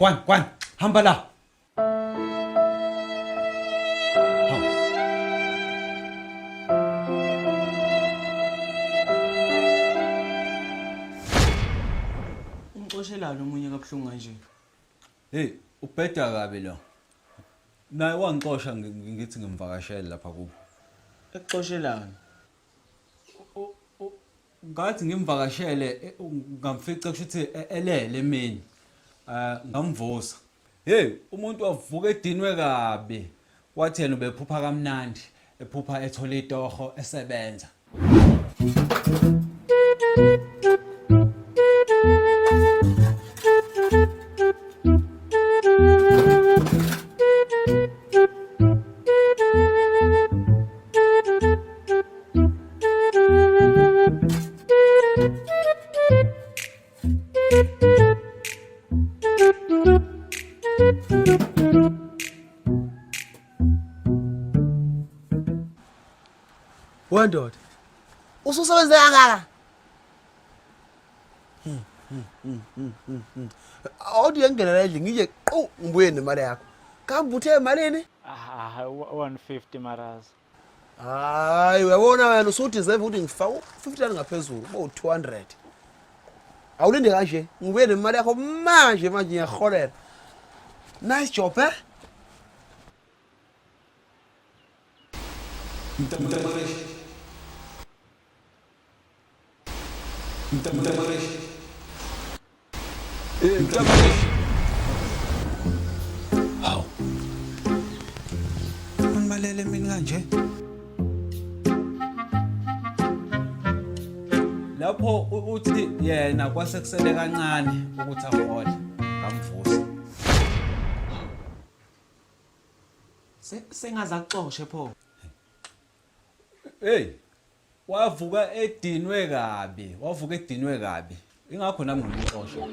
Kwan, hamba la. Ngixoshelana omunye kabuhlungu kanje. Hey, ubheda kabi lo. Naye wangixosha ngithi ngimvakashele lapha kubo. Ekuxoshelana. Ngathi ngimvakashele ngamfica kusho ukuthi elele emini. Ngamvusa. Hey, umuntu wavuka edinwe kabi. Wathi yena ubephupha kamnandi, ephupha ethola itoho esebenza. Wandoda. Ususebenza kangaka? Awuthi ngengena endle ngije qo ngibuye nemali yakho. Kambe uthe malini? 150 maras. Hayi uyabona wena usudeserve ukuthi ngifaka 50 ngaphezulu bo 200. Awulinde kanje ngibuye nemali yakho manje ngiyaholela. Nice job eh? Mtamarishi. Mtamarishi. Mtamarishi. Haw. Malele mina kanje. Lapho uthi yena kwasekusele kancane ukuthi ahole ngamvusa. Sengaza kuxoshe pho. Hey, wavuka edinwe kabi. Ingakho nami ngimxosha.